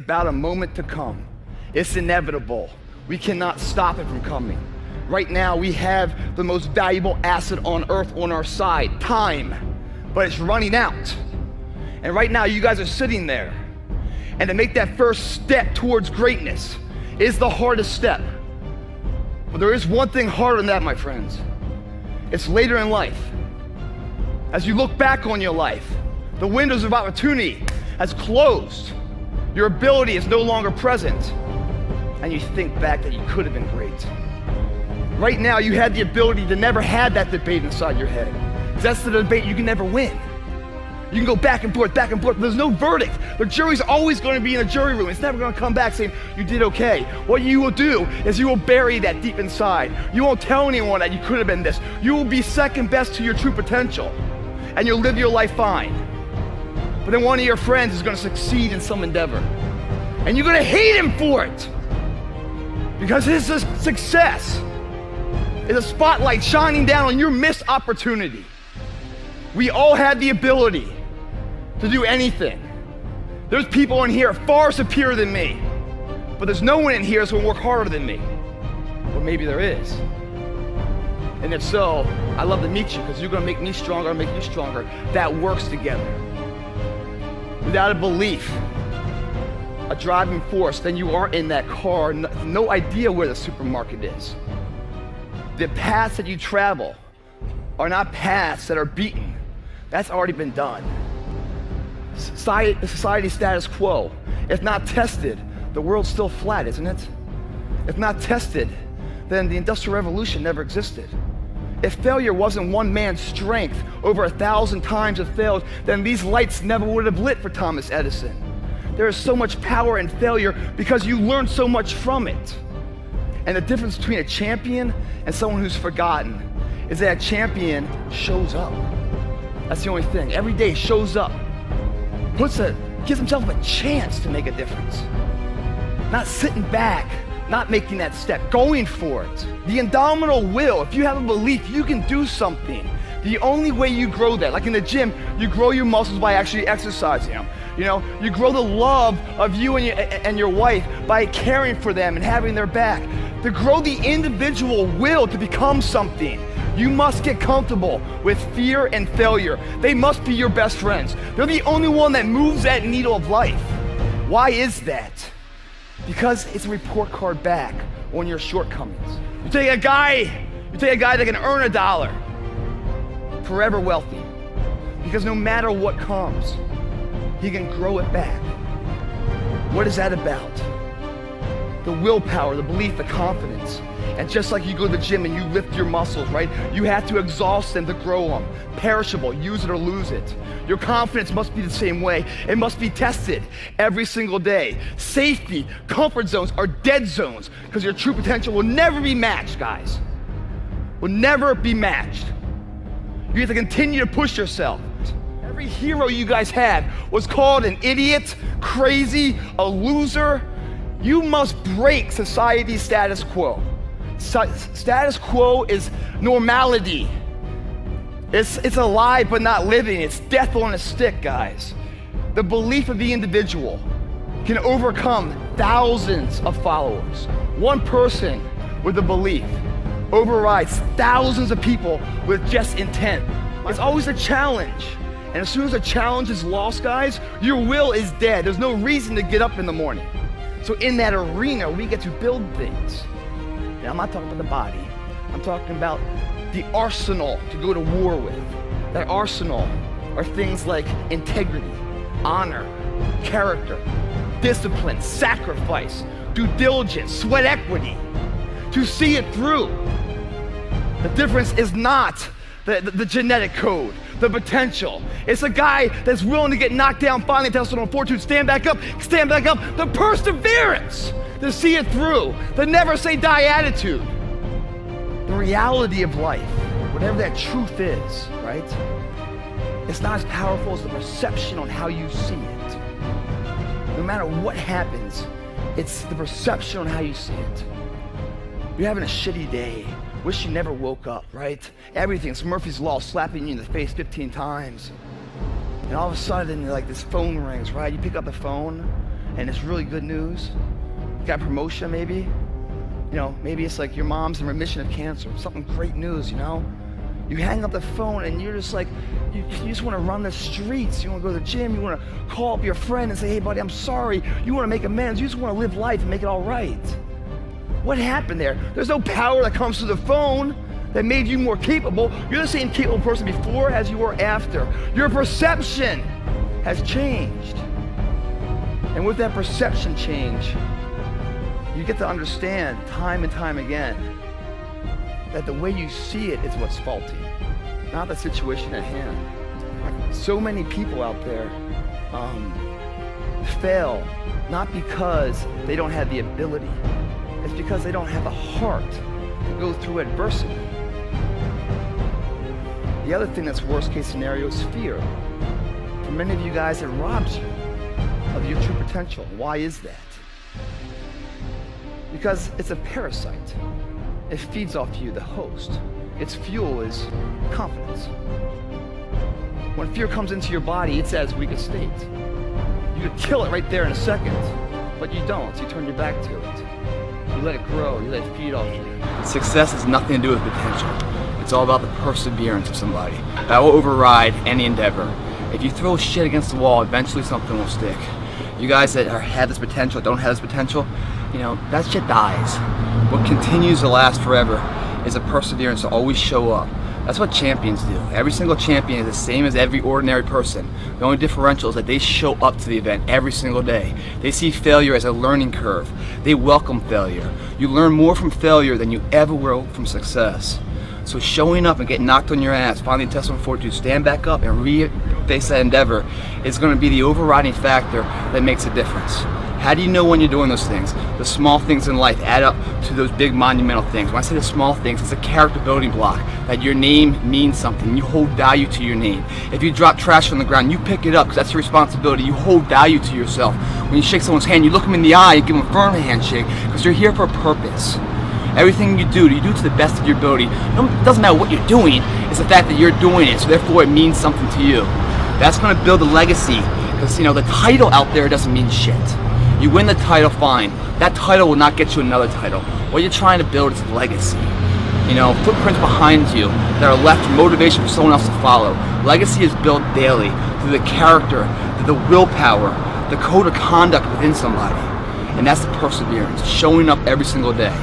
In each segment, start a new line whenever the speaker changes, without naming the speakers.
about a moment to come. It's inevitable. We cannot stop it from coming. Right now, we have the most valuable asset on earth on our side, time, but it's running out. And right now, you guys are sitting there. And to make that first step towards greatness is the hardest step. But there is one thing harder than that, my friends. It's later in life. As you look back on your life, the windows of opportunity has closed. Your ability is no longer present. And you think back that you could have been great. Right now, you had the ability to never have that debate inside your head. Because that's the debate you can never win. You can go back and forth, but there's no verdict. The jury's always going to be in the jury room. It's never going to come back saying, you did okay. What you will do is you will bury that deep inside. You won't tell anyone that you could have been this. You will be second best to your true potential. And you'll live your life fine. But then one of your friends is going to succeed in some endeavor. And you're going to hate him for it. Because his success is a spotlight shining down on your missed opportunity. We all have the ability to do anything. There's people in here far superior than me, but there's no one in here that's gonna work harder than me. Or maybe there is. And if so, I'd love to meet you because you're gonna make me stronger, I'll make you stronger. That works together. Without a belief, a driving force, then you are in that car, no idea where the supermarket is. The paths that you travel are not paths that are beaten. That's already been done. Society status quo. If not tested, the world's still flat, isn't it? If not tested, then the Industrial Revolution never existed. If failure wasn't one man's strength over 1,000 times it failed, then these lights never would have lit for Thomas Edison. There is so much power in failure because you learn so much from it. And the difference between a champion and someone who's forgotten is that a champion shows up. That's the only thing. Every day shows up, gives himself a chance to make a difference. Not sitting back, not making that step, going for it. The indomitable will, if you have a belief you can do something, the only way you grow that, like in the gym, you grow your muscles by actually exercising them. You know, you grow the love of you and your wife by caring for them and having their back. To grow the individual will to become something, you must get comfortable with fear and failure. They must be your best friends. They're the only one that moves that needle of life. Why is that? Because it's a report card back on your shortcomings. You take a guy that can earn $1, forever wealthy. Because no matter what comes, he can grow it back. What is that about? The willpower, the belief, the confidence. And just like you go to the gym and you lift your muscles, right? You have to exhaust them to grow them. Perishable, use it or lose it. Your confidence must be the same way. It must be tested every single day. Safety, comfort zones are dead zones because your true potential will never be matched, guys. Will never be matched. You have to continue to push yourself. Every hero you guys had was called an idiot, crazy, a loser. You must break society's status quo. Status quo is normality. It's alive but not living. It's death on a stick, guys. The belief of the individual can overcome thousands of followers. One person with a belief overrides thousands of people with just intent. It's always a challenge. And as soon as a challenge is lost, guys, your will is dead. There's no reason to get up in the morning. So in that arena, we get to build things. Now, I'm not talking about the body. I'm talking about the arsenal to go to war with. That arsenal are things like integrity, honor, character, discipline, sacrifice, due diligence, sweat equity, to see it through. The difference is not the genetic code, the potential. It's a guy that's willing to get knocked down, finally tested on fortitude, stand back up, the perseverance to see it through, the never say die attitude. The reality of life, whatever that truth is, right? It's not as powerful as the perception on how you see it. No matter what happens, it's the perception on how you see it. You're having a shitty day, wish you never woke up, right? Everything's Murphy's Law slapping you in the face 15 times. And all of a sudden, like, this phone rings, right? You pick up the phone, and it's really good news. You got a promotion maybe. You know, maybe it's like your mom's in remission of cancer, something great news, you know? You hang up the phone and you're just like, you just want to run the streets. You want to go to the gym. You want to call up your friend and say, hey buddy, I'm sorry. You want to make amends. You just want to live life and make it all right. What happened there? There's no power that comes through the phone that made you more capable. You're the same capable person before as you were after. Your perception has changed. And with that perception change, you get to understand time and time again that the way you see it is what's faulty, not the situation at hand. So many people out there fail not because they don't have the ability, it's because they don't have the heart to go through adversity. The other thing that's worst case scenario is fear. For many of you guys, it robs you of your true potential. Why is that? Because it's a parasite. It feeds off you, the host. Its fuel is confidence. When fear comes into your body, it's at its weakest state. You could kill it right there in a second, but you don't. So you turn your back to it. You let it grow. You let it feed off you.
Success has nothing to do with potential. It's all about the perseverance of somebody. That will override any endeavor. If you throw shit against the wall, eventually something will stick. You guys that have this potential, don't have this potential, you know, that shit dies. What continues to last forever is a perseverance to always show up. That's what champions do. Every single champion is the same as every ordinary person. The only differential is that they show up to the event every single day. They see failure as a learning curve. They welcome failure. You learn more from failure than you ever will from success. So showing up and getting knocked on your ass, finding intestinal fortitude, stand back up and re-face that endeavor is going to be the overriding factor that makes a difference. How do you know when you're doing those things? The small things in life add up to those big monumental things. When I say the small things, it's a character building block, that your name means something. You hold value to your name. If you drop trash on the ground, you pick it up because that's your responsibility. You hold value to yourself. When you shake someone's hand, you look them in the eye and give them a firm handshake because you're here for a purpose. Everything you do to the best of your ability. It doesn't matter what you're doing, it's the fact that you're doing it, so therefore it means something to you. That's going to build a legacy because, you know, the title out there doesn't mean shit. You win the title, fine. That title will not get you another title. What you're trying to build is a legacy. You know, footprints behind you that are left motivation for someone else to follow. Legacy is built daily through the character, through the willpower, the code of conduct within somebody. And that's the perseverance, showing up every single day.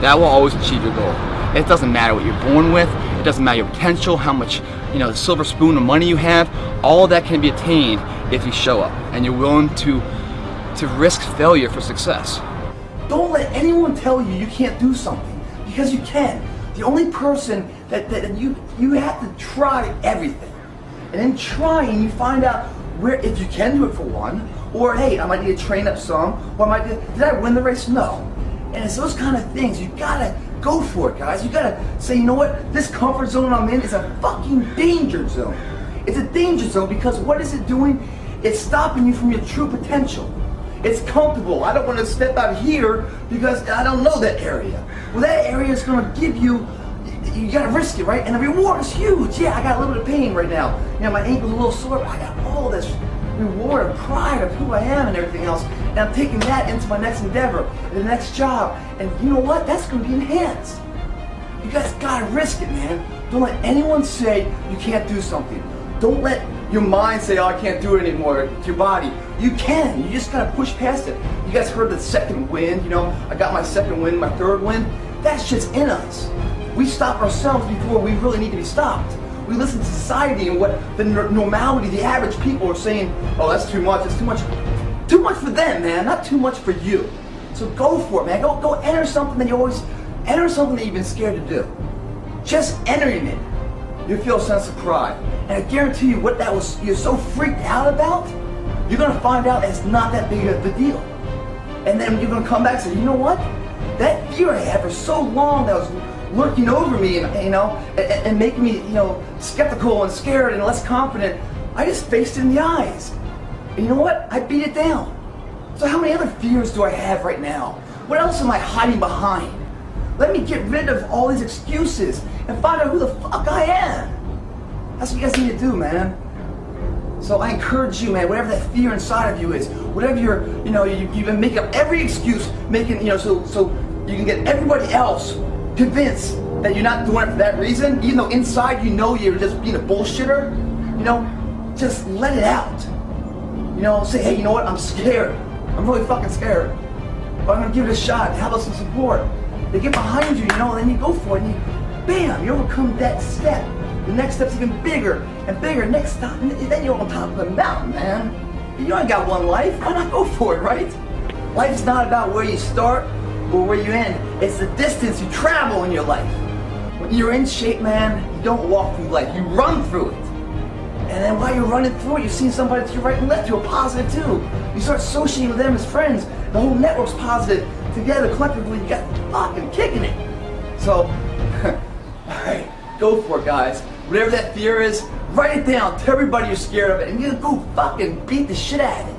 That will always achieve your goal. It doesn't matter what you're born with. It doesn't matter your potential, how much, you know, the silver spoon of money you have. All of that can be attained if you show up and you're willing to risk failure for success.
Don't let anyone tell you you can't do something, because you can. The only person that you have to try everything. And in trying, you find out where, if you can do it for one, or hey, I might need to train up some, or did I win the race? No. And it's those kind of things. You gotta go for it, guys. You gotta say, you know what? This comfort zone I'm in is a fucking danger zone. It's a danger zone because what is it doing? It's stopping you from your true potential. It's comfortable. I don't want to step out here because I don't know that area. Well, that area is going to give you gotta risk it, right? And the reward is huge. Yeah, I got a little bit of pain right now. You know, my ankle's a little sore, but I got all this reward and pride of who I am and everything else. And I'm taking that into my next endeavor, the next job. And you know what? That's going to be enhanced. You guys gotta risk it, man. Don't let anyone say you can't do something. Don't let your mind say, oh, I can't do it anymore, to your body. You can. You just gotta push past it. You guys heard the second wind, you know? I got my second wind, my third wind. That shit's in us. We stop ourselves before we really need to be stopped. We listen to society and what the normality, the average people are saying, oh, that's too much, it's too much. Too much for them, man, not too much for you. So go for it, man. Go enter something that you always, enter something that you've been scared to do. Just entering it, you feel a sense of pride. And I guarantee you what that was, you're so freaked out about, you're gonna find out it's not that big of a deal. And then you're gonna come back and say, you know what? That fear I had for so long that was lurking over me and, you know, and making me, you know, skeptical and scared and less confident, I just faced it in the eyes. And you know what? I beat it down. So how many other fears do I have right now? What else am I hiding behind? Let me get rid of all these excuses and find out who the fuck I am. That's what you guys need to do, man. So I encourage you, man, whatever that fear inside of you is, whatever you've been making up every excuse, so you can get everybody else convinced that you're not doing it for that reason, even though inside you know you're just being a bullshitter, just let it out. Say, hey, you know what, I'm scared. I'm really fucking scared. But I'm gonna give it a shot, have us some support. They get behind you, and then you go for it, and bam, you overcome that step. The next step's even bigger and bigger. Next time, then you're on top of the mountain, man. You ain't got one life. Why not go for it, right? Life's not about where you start or where you end. It's the distance you travel in your life. When you're in shape, man, you don't walk through life. You run through it. And then while you're running through it, you're seeing somebody to your right and left who are positive too. You start associating with them as friends. The whole network's positive. Together, collectively, you got fucking kicking it. So, alright, go for it, guys. Whatever that fear is, write it down. Tell everybody you're scared of it, and you go fucking beat the shit out of it.